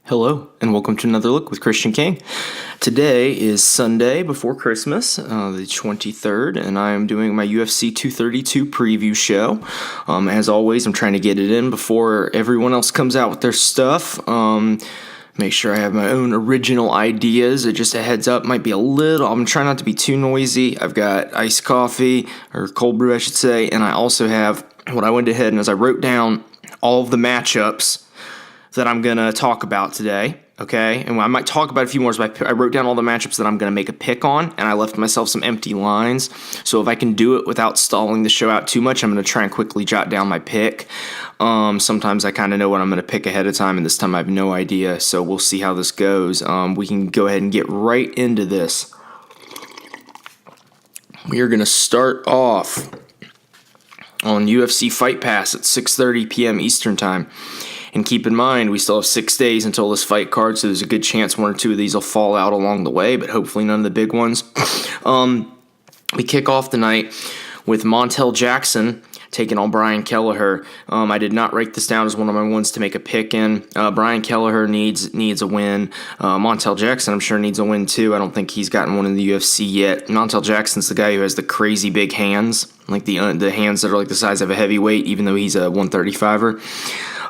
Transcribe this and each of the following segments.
Hello, and welcome to another look with Christian King. Today is Sunday before Christmas, the 23rd, and I am doing my UFC 232 preview show. As always, I'm trying to get it in before everyone else comes out with their stuff. Make sure I have my own original ideas. Just a heads up, might be I'm trying not to be too noisy. I've got iced coffee, or cold brew, I should say, and I also have what I went ahead and as I wrote down all of the matchups that I'm going to talk about today, okay? And I might talk about a few more, but I wrote down all the matchups that I'm going to make a pick on, and I left myself some empty lines. So if I can do it without stalling the show out too much, I'm going to try and quickly jot down my pick. Sometimes I kind of know what I'm going to pick ahead of time, and this time I have no idea, so we'll see how this goes. We can go ahead and get right into this. We are going to start off on UFC Fight Pass at 6:30 p.m. Eastern Time. And keep in mind, we still have 6 days until this fight card, so there's a good chance one or two of these will fall out along the way, but hopefully none of the big ones. We kick off the night with Montel Jackson taking on Brian Kelleher. I did not write this down as one of my ones to make a pick in. Brian Kelleher needs a win. Montel Jackson, I'm sure, needs a win too. I don't think he's gotten one in the UFC yet. Montel Jackson's the guy who has the crazy big hands, like the hands that are like the size of a heavyweight, even though he's a 135er.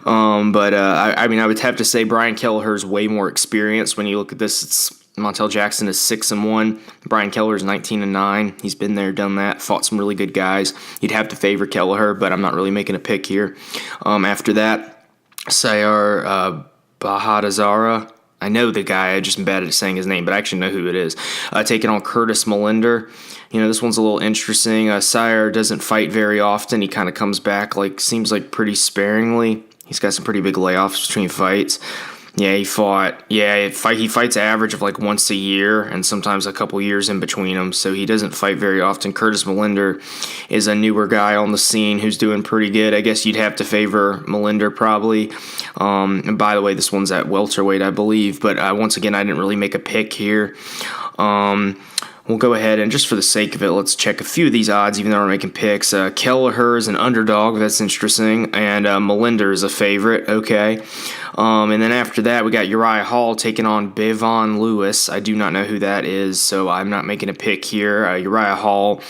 I would have to say Brian Kelleher's way more experienced. When you look at this, Montel Jackson is 6-1. Brian Kelleher is 19-9. He's been there, done that, fought some really good guys. You'd have to favor Kelleher, but I'm not really making a pick here. After that, Sayar Bahadazara. I know the guy, I just am bad at saying his name, but I actually know who it is. Taking on Curtis Melinder. This one's a little interesting. Sayar doesn't fight very often. He kind of comes back, seems like pretty sparingly. He's got some pretty big layoffs between fights. He fights average of once a year and sometimes a couple years in between them, so he doesn't fight very often. Curtis Melinder is a newer guy on the scene who's doing pretty good. I guess you'd have to favor Melinder probably. And by the way, this one's at welterweight, I believe, but once again, I didn't really make a pick here. We'll go ahead and just for the sake of it, let's check a few of these odds, even though we're making picks. Kelleher is an underdog. That's interesting. And Melinder is a favorite. Okay. And then after that, we got Uriah Hall taking on Bevon Lewis. I do not know who that is, so I'm not making a pick here. Uriah Hall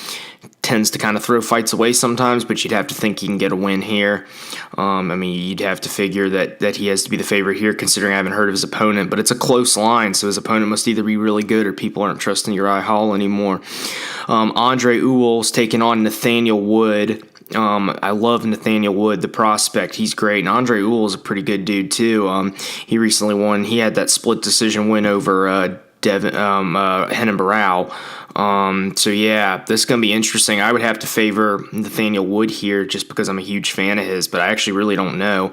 tends to kind of throw fights away sometimes, but you'd have to think he can get a win here. You'd have to figure that he has to be the favorite here, considering I haven't heard of his opponent, but it's a close line, so his opponent must either be really good or people aren't trusting Uriah Hall anymore. Andre Ewell's taking on Nathaniel Wood. I love Nathaniel Wood, the prospect. He's great. And Andre Ewell is a pretty good dude, too. He recently won. He had that split decision win over Henan Barao. This is going to be interesting. I would have to favor Nathaniel Wood here just because I'm a huge fan of his, but I actually really don't know.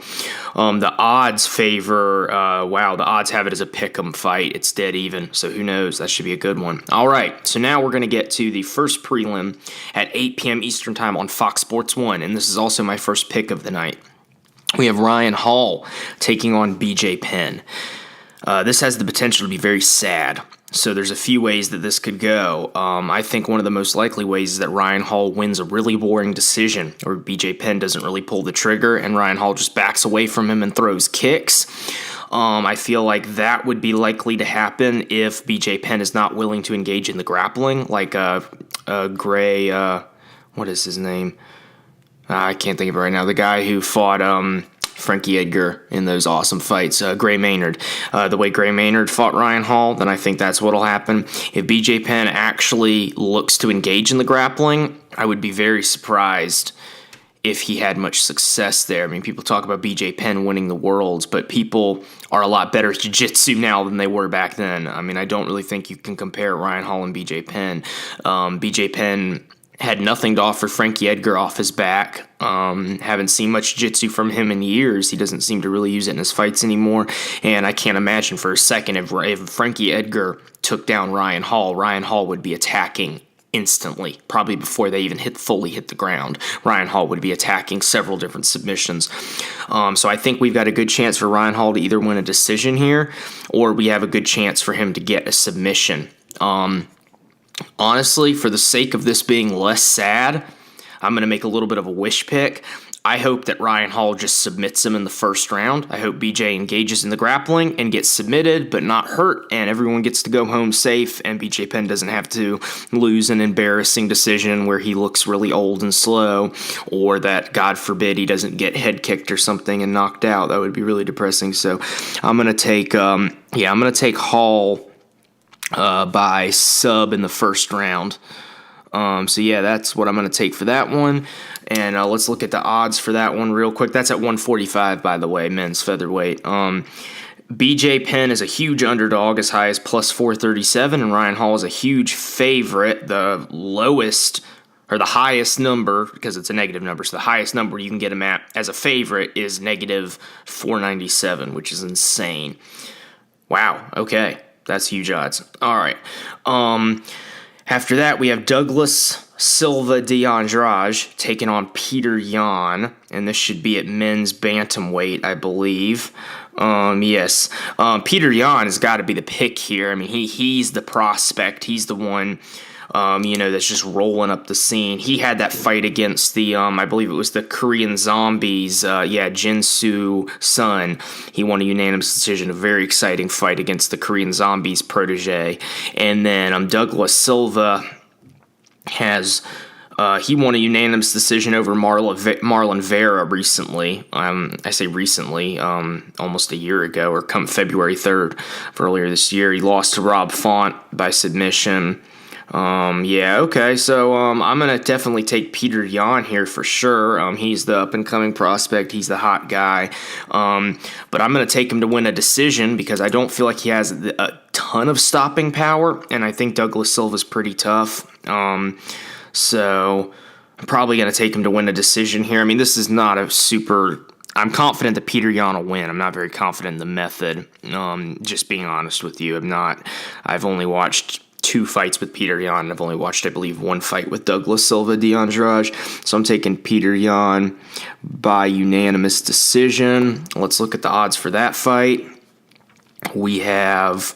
The odds the odds have it as a pick'em fight. It's dead even, so who knows? That should be a good one. All right, so now we're going to get to the first prelim at 8 p.m. Eastern Time on Fox Sports 1, and this is also my first pick of the night. We have Ryan Hall taking on BJ Penn. This has the potential to be very sad. So there's a few ways that this could go. I think one of the most likely ways is that Ryan Hall wins a really boring decision, or BJ Penn doesn't really pull the trigger, and Ryan Hall just backs away from him and throws kicks. I feel like that would be likely to happen if BJ Penn is not willing to engage in the grappling, like Gray, what is his name? I can't think of it right now. The guy who fought Frankie Edgar in those awesome fights, Gray Maynard. The way Gray Maynard fought Ryan Hall, then I think that's what'll happen. If BJ Penn actually looks to engage in the grappling, I would be very surprised if he had much success there. People talk about BJ Penn winning the worlds, but people are a lot better at jiu-jitsu now than they were back then. I don't really think you can compare Ryan Hall and BJ Penn. BJ Penn had nothing to offer Frankie Edgar off his back. Haven't seen much jiu-jitsu from him in years. He doesn't seem to really use it in his fights anymore. And I can't imagine for a second if Frankie Edgar took down Ryan Hall would be attacking instantly, probably before they even fully hit the ground. Ryan Hall would be attacking several different submissions. So I think we've got a good chance for Ryan Hall to either win a decision here, or we have a good chance for him to get a submission. Honestly, for the sake of this being less sad, I'm going to make a little bit of a wish pick. I hope that Ryan Hall just submits him in the first round. I hope BJ engages in the grappling and gets submitted but not hurt, and everyone gets to go home safe, and BJ Penn doesn't have to lose an embarrassing decision where he looks really old and slow, or that, God forbid, he doesn't get head kicked or something and knocked out. That would be really depressing. So I'm going to take Hall by sub in the first round. So yeah, that's what I'm going to take for that one. And let's look at the odds for that one real quick. That's at 145, by the way, men's featherweight. BJ Penn is a huge underdog, as high as plus 437, and Ryan Hall is a huge favorite. The lowest, or the highest number, because it's a negative number, so the highest number you can get him at as a favorite is negative 497, which is insane. Wow, okay, that's huge odds. All right. After that, we have Douglas Silva de Andrade taking on Peter Yan, and this should be at men's bantamweight, I believe. Yes. Peter Yan has got to be the pick here. I mean, he's the prospect. He's the one, that's just rolling up the scene. He had that fight against the, I believe it was the Korean Zombies, Jinsu Sun. He won a unanimous decision, a very exciting fight against the Korean Zombies protege. And then Douglas Silva has... he won a unanimous decision over Marlon Vera recently. I say recently, almost a year ago, or come February 3rd of earlier this year. He lost to Rob Font by submission. So I'm going to definitely take Peter Yan here for sure. He's the up-and-coming prospect. He's the hot guy. But I'm going to take him to win a decision because I don't feel like he has a ton of stopping power, and I think Douglas Silva's pretty tough. So I'm probably going to take him to win a decision here. I mean, this is not a super... I'm confident that Peter Yan will win. I'm not very confident in the method, just being honest with you. I've only watched 2 fights with Peter Yan. I've only watched, I believe, 1 fight with Douglas Silva de Andrade. So I'm taking Peter Yan by unanimous decision. Let's look at the odds for that fight. We have...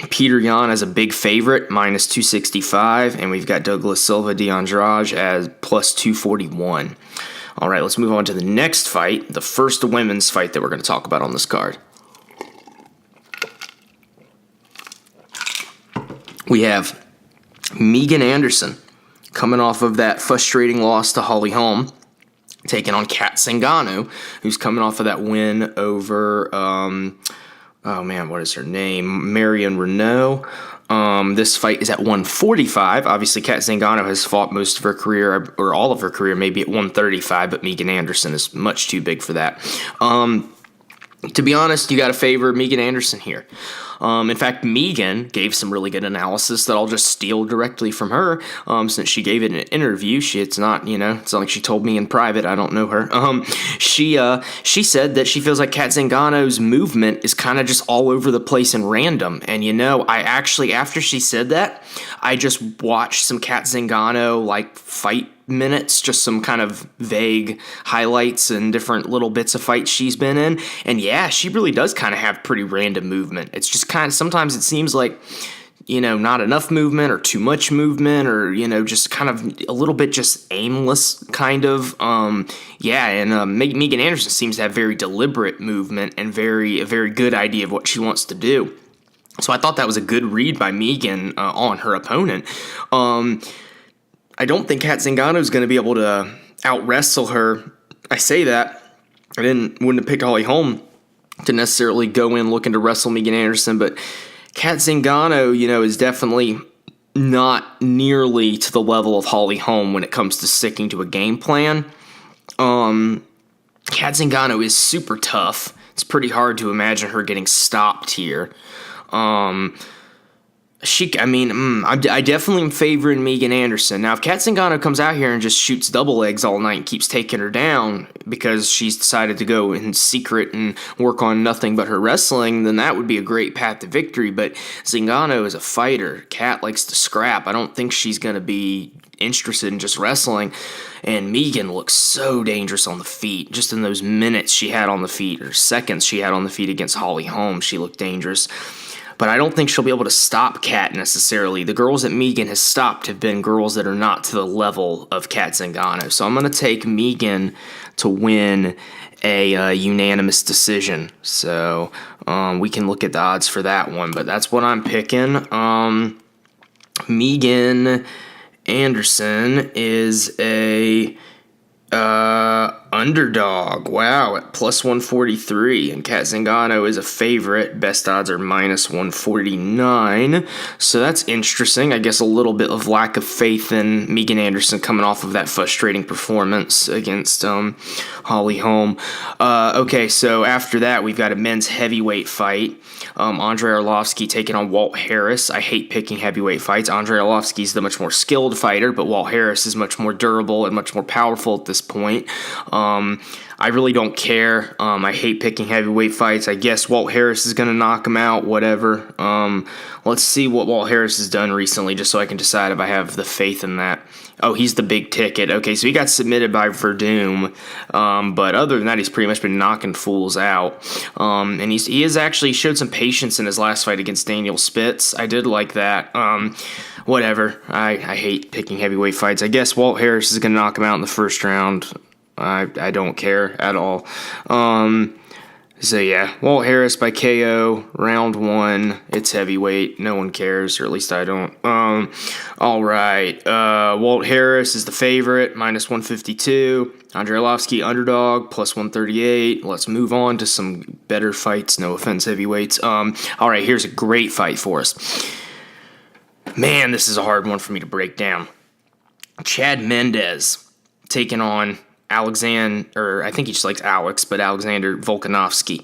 Peter Yan as a big favorite, minus 265, and we've got Douglas Silva de Andrade as plus 241. All right, let's move on to the next fight, the first women's fight that we're going to talk about on this card. We have Megan Anderson coming off of that frustrating loss to Holly Holm, taking on Kat Zingano, who's coming off of that win over... what is her name? Marion Renault. This fight is at 145. Obviously, Kat Zingano has fought most of her career, or all of her career, maybe at 135, but Megan Anderson is much too big for that. To be honest, you got to favor Megan Anderson here. In fact, Megan gave some really good analysis that I'll just steal directly from her, since she gave it in an interview. It's not like she told me in private. I don't know her. She said that she feels like Kat Zingano's movement is kind of just all over the place and random. And I actually, after she said that, I just watched some Kat Zingano fight minutes, just some kind of vague highlights and different little bits of fights she's been in. And yeah, she really does kind of have pretty random movement. It's just kind of, sometimes it seems like, not enough movement or too much movement, or, just kind of a little bit just aimless kind of. Megan Anderson seems to have very deliberate movement and a very good idea of what she wants to do. So I thought that was a good read by Megan on her opponent. I don't think Kat Zingano is going to be able to out-wrestle her. I say that. Wouldn't have picked Holly Holm to necessarily go in looking to wrestle Megan Anderson, but Kat Zingano, is definitely not nearly to the level of Holly Holm when it comes to sticking to a game plan. Kat Zingano is super tough. It's pretty hard to imagine her getting stopped here. I definitely am favoring Megan Anderson. Now, if Kat Zingano comes out here and just shoots double legs all night and keeps taking her down because she's decided to go in secret and work on nothing but her wrestling, then that would be a great path to victory. But Zingano is a fighter. Kat likes to scrap. I don't think she's going to be interested in just wrestling. And Megan looks so dangerous on the feet. Just in those minutes she had on the feet, or seconds she had on the feet against Holly Holm, she looked dangerous. but I don't think she'll be able to stop Kat necessarily. The girls that Megan has stopped have been girls that are not to the level of Kat Zingano. So I'm going to take Megan to win a unanimous decision. So we can look at the odds for that one, but that's what I'm picking. Megan Anderson is a underdog. Wow, at plus 143. And Kat Zingano is a favorite. Best odds are minus 149. So that's interesting. I guess a little bit of lack of faith in Megan Anderson coming off of that frustrating performance against Holly Holm. Okay, so after that, we've got a men's heavyweight fight. Andrei Arlovsky taking on Walt Harris. I hate picking heavyweight fights. Andrei Arlovsky is the much more skilled fighter, but Walt Harris is much more durable and much more powerful at this point. I really don't care. I hate picking heavyweight fights. I guess Walt Harris is going to knock him out, whatever. Let's see what Walt Harris has done recently just so I can decide if I have the faith in that. Oh, he's the big ticket. Okay, so he got submitted by Verdum, but other than that, he's pretty much been knocking fools out. And he has actually showed some patience in his last fight against Daniel Spitz. I did like that. Whatever. I hate picking heavyweight fights. I guess Walt Harris is going to knock him out in the first round. I don't care at all. So yeah, Walt Harris by KO, round 1. It's heavyweight. No one cares, or at least I don't. All right. Walt Harris is the favorite, minus 152. Andrei Arlovsky, underdog, plus 138. Let's move on to some better fights. No offense, heavyweights. All right, here's a great fight for us. Man, this is a hard one for me to break down. Chad Mendes taking on Alexander, I think he just likes Alex, but Alexander Volkanovski.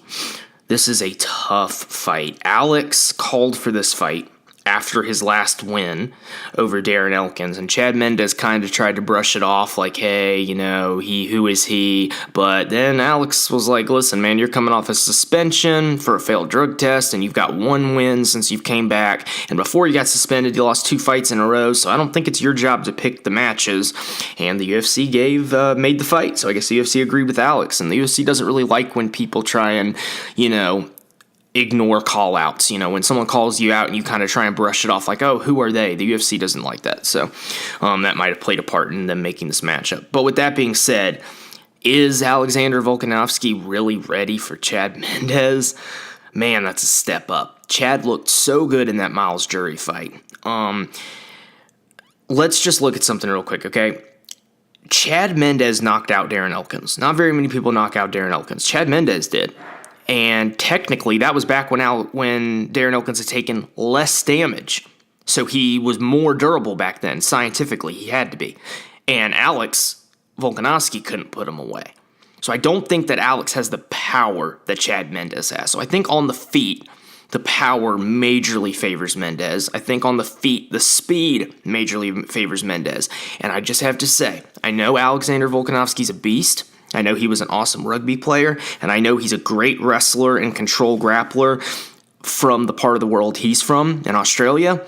This is a tough fight. Alex called for this fight after his last win over Darren Elkins, and Chad Mendes kind of tried to brush it off like, hey, who is he? But then Alex was like, listen, man, you're coming off a suspension for a failed drug test, and you've got 1 win since you came back, and before you got suspended, you lost 2 fights in a row, so I don't think it's your job to pick the matches. And the UFC made the fight, so I guess the UFC agreed with Alex, and the UFC doesn't really like when people try and, ignore call-outs. When someone calls you out and you kind of try and brush it off like, oh, who are they? The UFC doesn't like that. So that might have played a part in them making this matchup. But with that being said, is Alexander Volkanovski really ready for Chad Mendes? Man, that's a step up. Chad looked so good in that Miles Jury fight. Let's just look at something real quick, okay? Chad Mendes knocked out Darren Elkins. Not very many people knock out Darren Elkins. Chad Mendes did. And technically, that was back when Darren Elkins had taken less damage. So he was more durable back then. Scientifically, he had to be. And Alex Volkanovski couldn't put him away. So I don't think that Alex has the power that Chad Mendes has. So I think on the feet, the power majorly favors Mendes. I think on the feet, the speed majorly favors Mendes. And I just have to say, I know Alexander Volkanovski's a beast. I know he was an awesome rugby player, and I know he's a great wrestler and control grappler from the part of the world he's from, in Australia.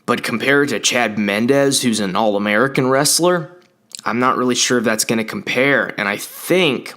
But compared to Chad Mendes, who's an All-American wrestler, I'm not really sure if that's going to compare. And I think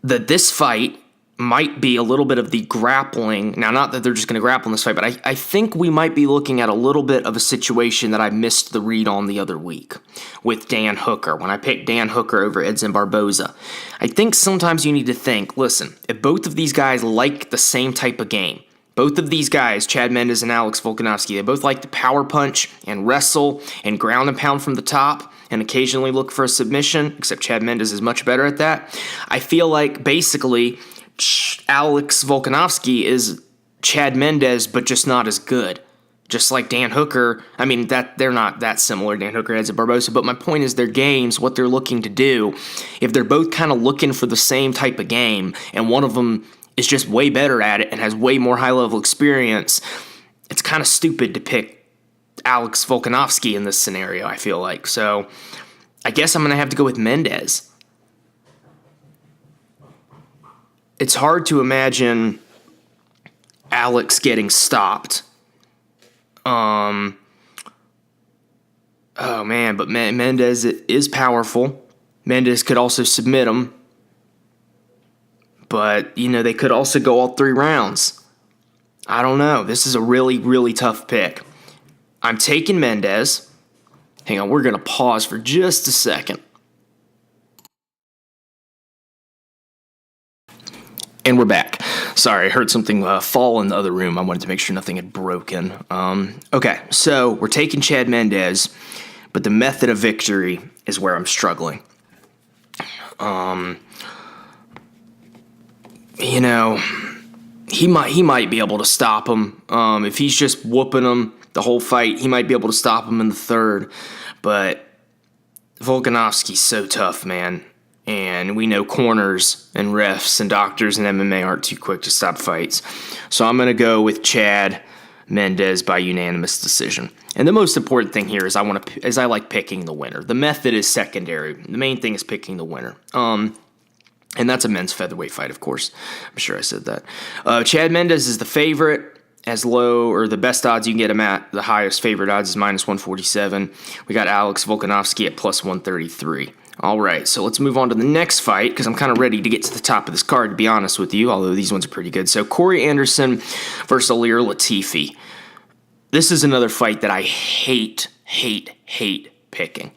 that this fight might be a little bit of the grappling. Now, not that they're just going to grapple in this fight, but I think we might be looking at a little bit of a situation that I missed the read on the other week with Dan Hooker, when I picked Dan Hooker over Edson Barboza. I think sometimes you need to think, listen, if both of these guys like the same type of game, both of these guys, Chad Mendes and Alex Volkanovski, they both like to power punch and wrestle and ground and pound from the top and occasionally look for a submission, except Chad Mendes is much better at that. I feel like basically Alex Volkanovski is Chad Mendes, but just not as good. Just like Dan Hooker. I mean, that they're not that similar, Dan Hooker and Edson Barboza, but my point is their games, what they're looking to do, if they're both kind of looking for the same type of game, and one of them is just way better at it and has way more high-level experience, it's kind of stupid to pick Alex Volkanovski in this scenario, I feel like. So I guess I'm going to have to go with Mendes. It's hard to imagine Alex getting stopped. Oh man, but Mendes is powerful. Mendes could also submit him. But, they could also go all 3 rounds. I don't know. This is a really, really tough pick. I'm taking Mendes. Hang on, we're going to pause for just a second. And we're back. Sorry, I heard something fall in the other room. I wanted to make sure nothing had broken. Okay, so we're taking Chad Mendes, but the method of victory is where I'm struggling. You know, he might be able to stop him. If he's just whooping him the whole fight, he might be able to stop him in the third. But Volkanovski's so tough, man. And we know corners and refs and doctors and MMA aren't too quick to stop fights. So I'm going to go with Chad Mendes by unanimous decision. And the most important thing here is I like picking the winner. The method is secondary. The main thing is picking the winner. And that's a men's featherweight fight, of course. I'm sure I said that. Chad Mendes is the favorite. As low, or the best odds you can get him at, the highest favorite odds is minus 147. We got Alex Volkanovski at plus 133. All right, so let's move on to the next fight, because I'm kind of ready to get to the top of this card, to be honest with you, although these ones are pretty good. So Corey Anderson versus Olear Latifi. This is another fight that I hate picking.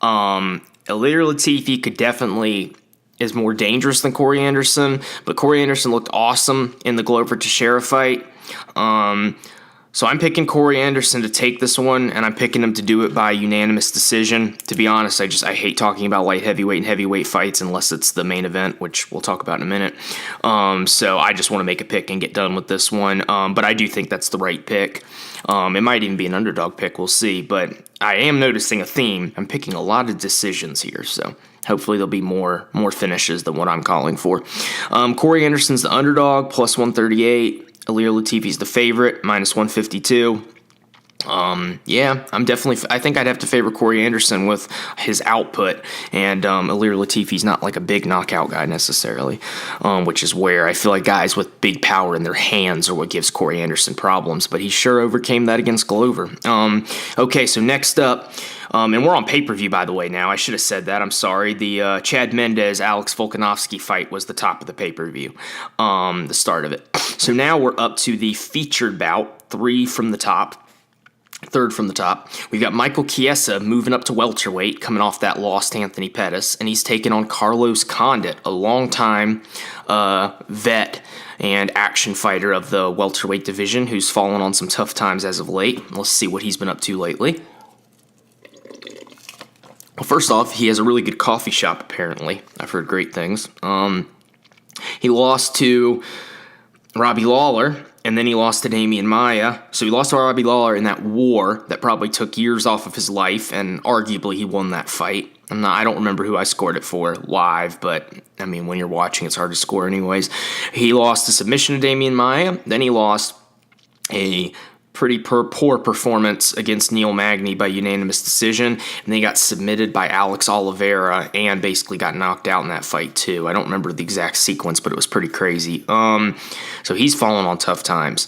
Olear Latifi could definitely is more dangerous than Corey Anderson, but Corey Anderson looked awesome in the Glover Teixeira fight. So I'm picking Corey Anderson to take this one, and I'm picking him to do it by unanimous decision. To be honest, I hate talking about light heavyweight and heavyweight fights unless it's the main event, which we'll talk about in a minute. So I just want to make a pick and get done with this one. But I do think that's the right pick. It might even be an underdog pick. We'll see. But I am noticing a theme. I'm picking a lot of decisions here, so hopefully there'll be more finishes than what I'm calling for. Corey Anderson's the underdog, plus 138. Olear Latifi's the favorite, minus 152. I think I'd have to favor Corey Anderson with his output, and Olear Latifi's not like a big knockout guy necessarily, which is where I feel like guys with big power in their hands are what gives Corey Anderson problems, but he sure overcame that against Glover. Okay, so next up, and we're on pay-per-view, by the way, now. I should have said that. I'm sorry. The Chad Mendes-Alex Volkanovski fight was the top of the pay-per-view, the start of it. So now we're up to the featured bout, third from the top. We've got Michael Chiesa moving up to welterweight, coming off that loss to Anthony Pettis, and he's taking on Carlos Condit, a longtime vet and action fighter of the welterweight division, who's fallen on some tough times as of late. Let's see what he's been up to lately. Well, first off, he has a really good coffee shop, apparently. I've heard great things. He lost to Robbie Lawler, and then he lost to Damian Maia. So he lost to Robbie Lawler in that war that probably took years off of his life, and arguably he won that fight. I don't remember who I scored it for live, but I mean, when you're watching, it's hard to score anyways. He lost a submission to Damian Maia. Then he lost a pretty poor performance against Neil Magny by unanimous decision, and then he got submitted by Alex Oliveira and basically got knocked out in that fight too. I don't remember the exact sequence, but it was pretty crazy. So he's fallen on tough times.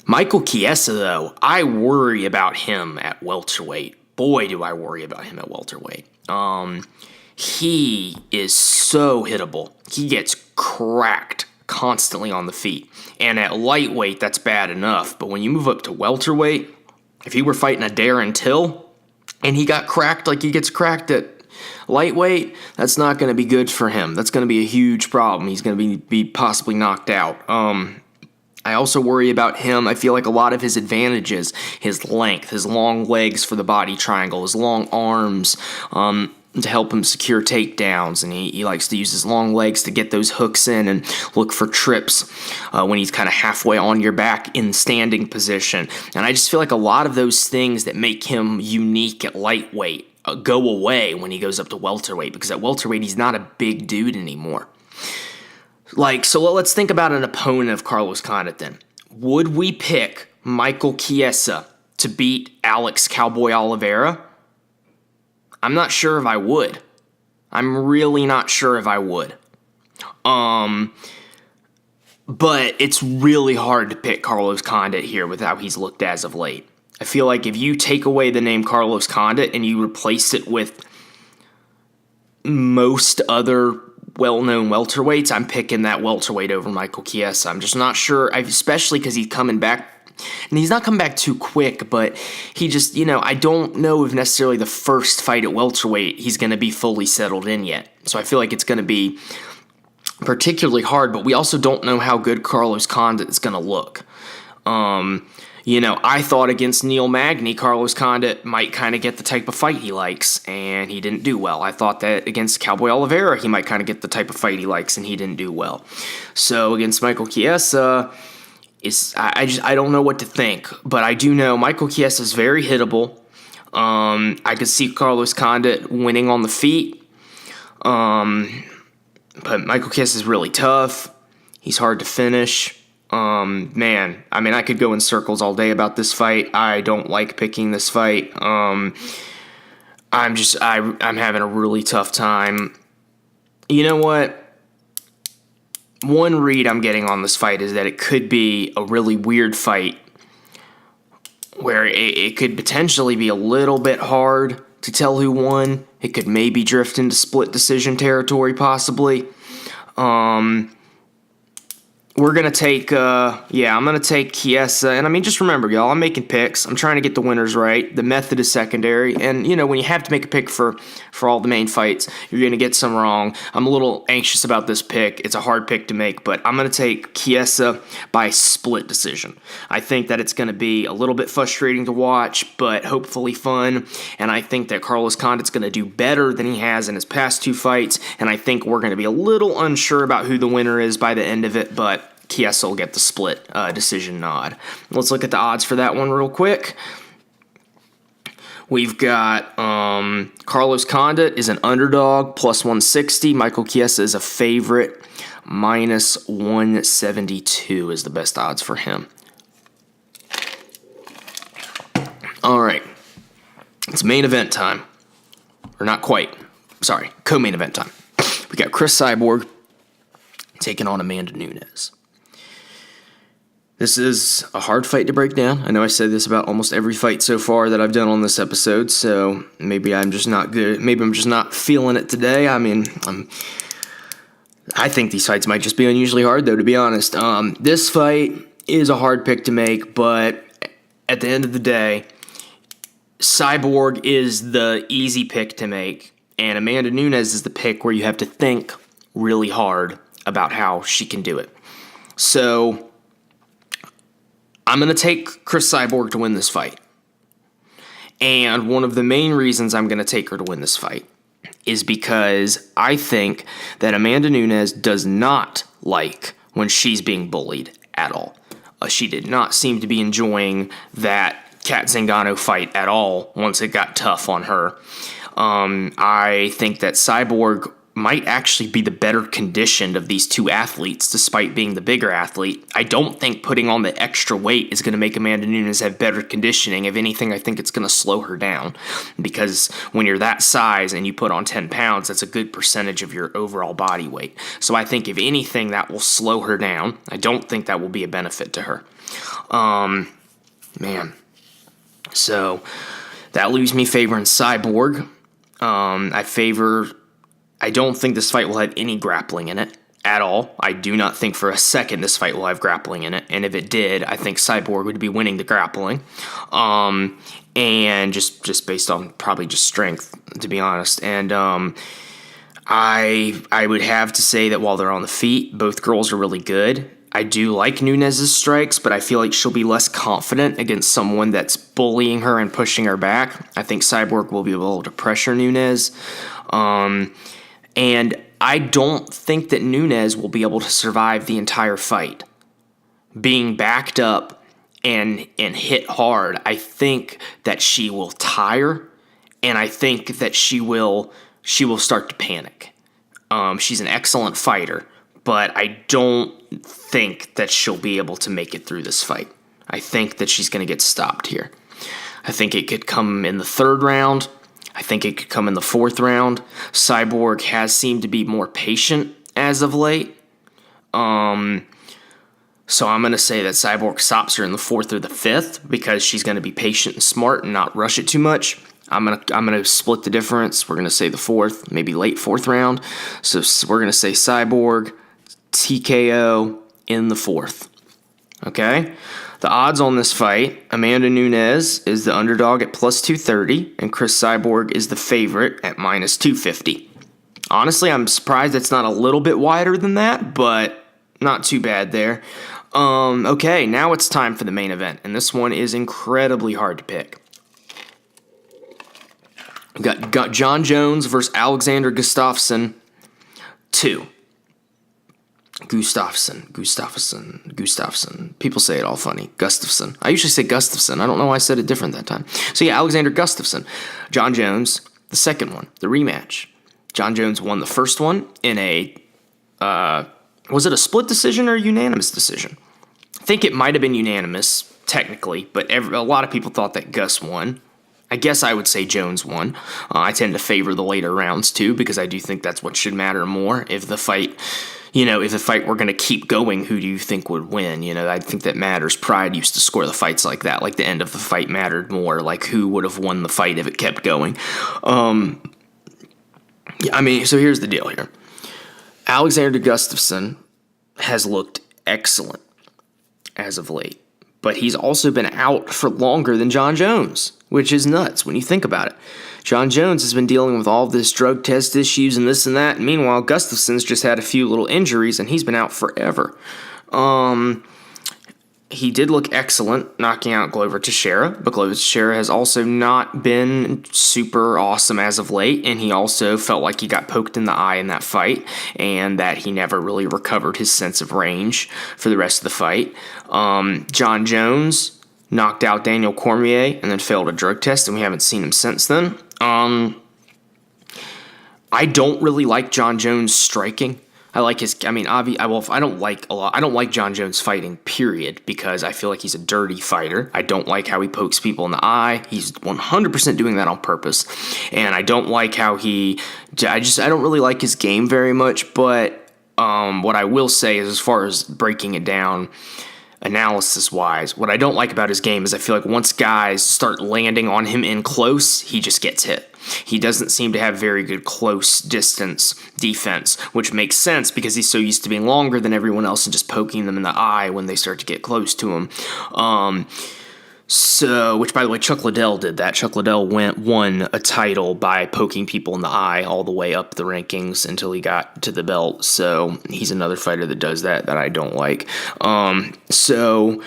Michael Chiesa, though, I worry about him at welterweight. Boy, do I worry about him at welterweight. He is so hittable. He gets cracked constantly on the feet. And at lightweight, that's bad enough. But when you move up to welterweight, if he were fighting a Darren Till and he got cracked like he gets cracked at lightweight, that's not going to be good for him. That's going to be a huge problem. He's going to be possibly knocked out. I also worry about him. I feel like a lot of his advantages, his length, his long legs for the body triangle, his long arms, to help him secure takedowns, and he likes to use his long legs to get those hooks in and look for trips when he's kind of halfway on your back in standing position. And I just feel like a lot of those things that make him unique at lightweight go away when he goes up to welterweight, because at welterweight he's not a big dude anymore. So let's think about an opponent of Carlos Condit then. Would we pick Michael Chiesa to beat Alex Cowboy Oliveira? I'm not sure if I would. I'm really not sure if I would. But it's really hard to pick Carlos Condit here with how he's looked as of late. I feel like if you take away the name Carlos Condit and you replace it with most other well-known welterweights, I'm picking that welterweight over Michael Chiesa. I'm just not sure, especially because he's coming back. And he's not coming back too quick, but he just, I don't know if necessarily the first fight at welterweight he's going to be fully settled in yet. So I feel like it's going to be particularly hard, but we also don't know how good Carlos Condit is going to look. I thought against Neil Magny, Carlos Condit might kind of get the type of fight he likes, and he didn't do well. I thought that against Cowboy Oliveira, he might kind of get the type of fight he likes, and he didn't do well. So against Michael Chiesa, I don't know what to think, but I do know Michael Chiesa is very hittable. I could see Carlos Condit winning on the feet, but Michael Chiesa is really tough. He's hard to finish. I could go in circles all day about this fight. I don't like picking this fight. I'm having a really tough time. You know what? One read I'm getting on this fight is that it could be a really weird fight where it could potentially be a little bit hard to tell who won. It could maybe drift into split decision territory, possibly. We're going to take, I'm going to take Chiesa. And just remember, y'all, I'm making picks. I'm trying to get the winners right. The method is secondary. And, when you have to make a pick for all the main fights, you're going to get some wrong. I'm a little anxious about this pick. It's a hard pick to make, but I'm going to take Chiesa by split decision. I think that it's going to be a little bit frustrating to watch, but hopefully fun. And I think that Carlos Condit's going to do better than he has in his past two fights. And I think we're going to be a little unsure about who the winner is by the end of it, but Chiesa will get the split decision nod. Let's look at the odds for that one real quick. We've got Carlos Condit is an underdog, plus 160. Michael Chiesa is a favorite, minus 172 is the best odds for him. All right. It's main event time. Or not quite. Sorry, co-main event time. We got Chris Cyborg taking on Amanda Nunes. This is a hard fight to break down. I know I said this about almost every fight so far that I've done on this episode, so maybe I'm just not good. Maybe I'm just not feeling it today. I think these fights might just be unusually hard, though, to be honest. This fight is a hard pick to make, but at the end of the day, Cyborg is the easy pick to make, and Amanda Nunes is the pick where you have to think really hard about how she can do it. So I'm going to take Chris Cyborg to win this fight. And one of the main reasons I'm going to take her to win this fight is because I think that Amanda Nunes does not like when she's being bullied at all. She did not seem to be enjoying that Cat Zingano fight at all once it got tough on her. I think that Cyborg might actually be the better conditioned of these two athletes, despite being the bigger athlete. I don't think putting on the extra weight is going to make Amanda Nunes have better conditioning. If anything, I think it's going to slow her down, because when you're that size and you put on 10 pounds, that's a good percentage of your overall body weight. So I think if anything, that will slow her down. I don't think that will be a benefit to her. So that leaves me favoring Cyborg. I don't think this fight will have any grappling in it at all. I do not think for a second this fight will have grappling in it. And if it did, I think Cyborg would be winning the grappling. And just based on probably just strength, to be honest. And I would have to say that while they're on the feet, both girls are really good. I do like Nunes' strikes, but I feel like she'll be less confident against someone that's bullying her and pushing her back. I think Cyborg will be able to pressure Nunes. And I don't think that Nunes will be able to survive the entire fight. Being backed up and hit hard, I think that she will tire, and I think that she will start to panic. She's an excellent fighter, but I don't think that she'll be able to make it through this fight. I think that she's going to get stopped here. I think it could come in the third round. I think it could come in the fourth round. Cyborg has seemed to be more patient as of late. So I'm going to say that Cyborg stops her in the fourth or the fifth because she's going to be patient and smart and not rush it too much. I'm gonna split the difference. We're gonna say the fourth, maybe late fourth round. So we're gonna say Cyborg TKO in the fourth. Okay? The odds on this fight, Amanda Nunes is the underdog at plus 230, and Chris Cyborg is the favorite at minus 250. Honestly, I'm surprised it's not a little bit wider than that, but not too bad there. Okay, now it's time for the main event, and this one is incredibly hard to pick. We got Jon Jones versus Alexander Gustafsson 2. Gustafsson. People say it all funny. Gustafsson. I usually say Gustafsson. I don't know why I said it different that time. So yeah, Alexander Gustafsson. Jon Jones, the second one, the rematch. Jon Jones won the first one in a, was it a split decision or a unanimous decision? I think it might have been unanimous, technically, but a lot of people thought that Gus won. I guess I would say Jones won. I tend to favor the later rounds too, because I do think that's what should matter more. If the fight were going to keep going, who do you think would win? I think that matters. Pride used to score the fights like that. Like the end of the fight mattered more. Like who would have won the fight if it kept going. So here's the deal here. Alexander Gustafsson has looked excellent as of late, but he's also been out for longer than Jon Jones, which is nuts when you think about it. Jon Jones has been dealing with all this drug test issues and this and that. And meanwhile, Gustafsson's just had a few little injuries, and he's been out forever. He did look excellent knocking out Glover Teixeira, but Glover Teixeira has also not been super awesome as of late, and he also felt like he got poked in the eye in that fight, and that he never really recovered his sense of range for the rest of the fight. Jon Jones knocked out Daniel Cormier and then failed a drug test, and we haven't seen him since then. I don't really like Jon Jones striking. I like his. I don't like Jon Jones fighting, period, because I feel like he's a dirty fighter. I don't like how he pokes people in the eye. He's 100% doing that on purpose, and I don't like how I don't really like his game very much. But what I will say is, as far as breaking it down, analysis-wise, what I don't like about his game is I feel like once guys start landing on him in close, he just gets hit. He doesn't seem to have very good close distance defense, which makes sense because he's so used to being longer than everyone else and just poking them in the eye when they start to get close to him. Which, by the way, Chuck Liddell did that. Chuck Liddell won a title by poking people in the eye all the way up the rankings until he got to the belt. So he's another fighter that does that I don't like. So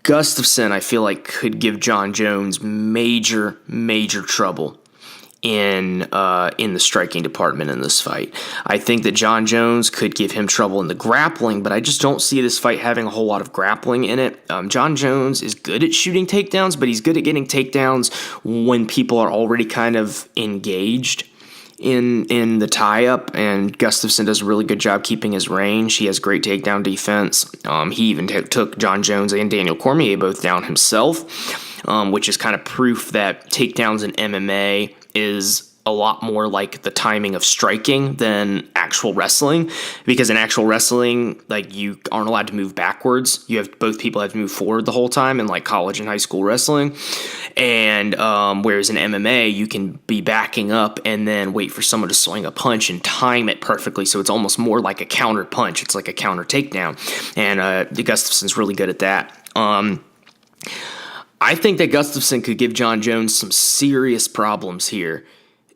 Gustafsson, I feel like, could give Jon Jones major, major trouble in the striking department in this fight. I think that Jon Jones could give him trouble in the grappling, but I just don't see this fight having a whole lot of grappling in it. Jon Jones is good at shooting takedowns, but he's good at getting takedowns when people are already kind of engaged in the tie-up, and Gustafsson does a really good job keeping his range. He has great takedown defense. He even took Jon Jones and Daniel Cormier both down himself, which is kind of proof that takedowns in MMA is a lot more like the timing of striking than actual wrestling, because in actual wrestling, like, you aren't allowed to move backwards. Both people have to move forward the whole time in like college and high school wrestling. And whereas in MMA, you can be backing up and then wait for someone to swing a punch and time it perfectly. So it's almost more like a counter punch. It's like a counter takedown. And Gustafsson's really good at that. I think that Gustafsson could give Jon Jones some serious problems here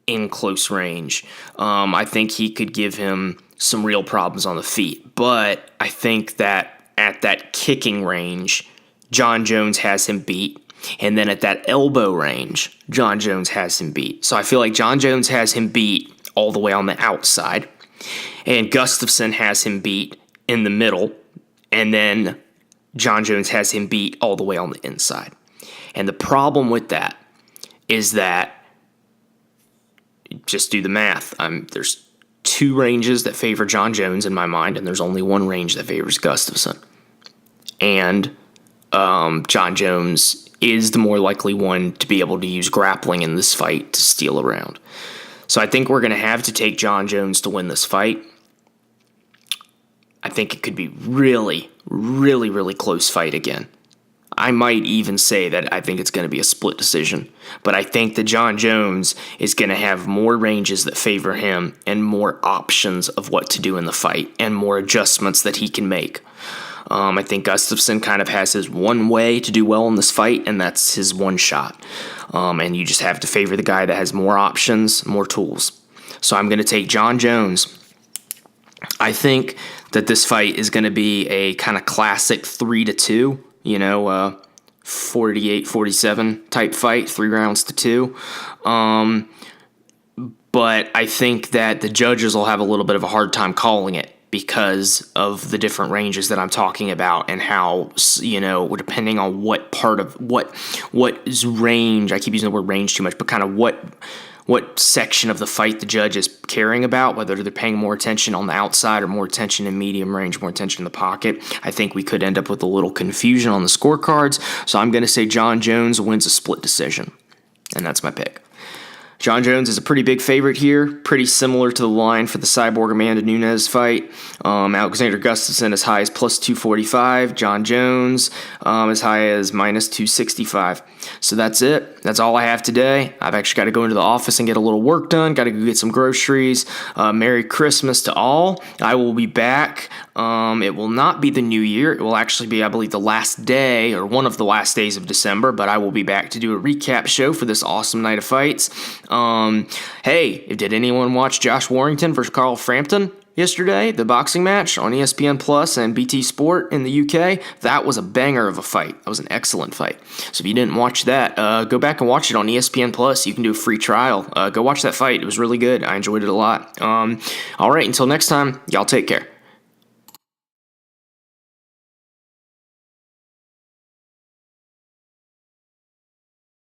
in close range. I think he could give him some real problems on the feet. But I think that at that kicking range, Jon Jones has him beat. And then at that elbow range, Jon Jones has him beat. So I feel like Jon Jones has him beat all the way on the outside. And Gustafsson has him beat in the middle. And then Jon Jones has him beat all the way on the inside. And the problem with that is that, just do the math. There's two ranges that favor Jon Jones in my mind, and there's only one range that favors Gustafsson. And Jon Jones is the more likely one to be able to use grappling in this fight to steal around. So I think we're going to have to take Jon Jones to win this fight. I think it could be really, really, really close fight again. I might even say that I think it's going to be a split decision. But I think that Jon Jones is going to have more ranges that favor him and more options of what to do in the fight and more adjustments that he can make. I think Gustafsson kind of has his one way to do well in this fight, and that's his one shot. And you just have to favor the guy that has more options, more tools. So I'm going to take Jon Jones. I think that this fight is going to be a kind of classic 3-2, 48-47 type fight, 3 rounds to 2. But I think that the judges will have a little bit of a hard time calling it, because of the different ranges that I'm talking about and how, depending on what part of what is range, I keep using the word range too much, but kind of what section of the fight the judge is caring about, whether they're paying more attention on the outside or more attention in medium range, more attention in the pocket. I think we could end up with a little confusion on the scorecards. So I'm going to say Jon Jones wins a split decision, and that's my pick. Jon Jones is a pretty big favorite here, pretty similar to the line for the Cyborg Amanda Nunes fight. Alexander Gustafsson as high as plus 245, Jon Jones as high as minus 265. So that's it. That's all I have today. I've actually got to go into the office and get a little work done. Got to go get some groceries. Merry Christmas to all. I will be back. It will not be the new year. It will actually be, I believe, the last day or one of the last days of December, but I will be back to do a recap show for this awesome night of fights. Hey, did anyone watch Josh Warrington versus Carl Frampton yesterday, the boxing match on ESPN Plus and BT Sport in the UK? That was a banger of a fight. That was an excellent fight. So if you didn't watch that, go back and watch it on ESPN Plus. You can do a free trial. Go watch that fight. It was really good. I enjoyed it a lot. All right, until next time, y'all take care.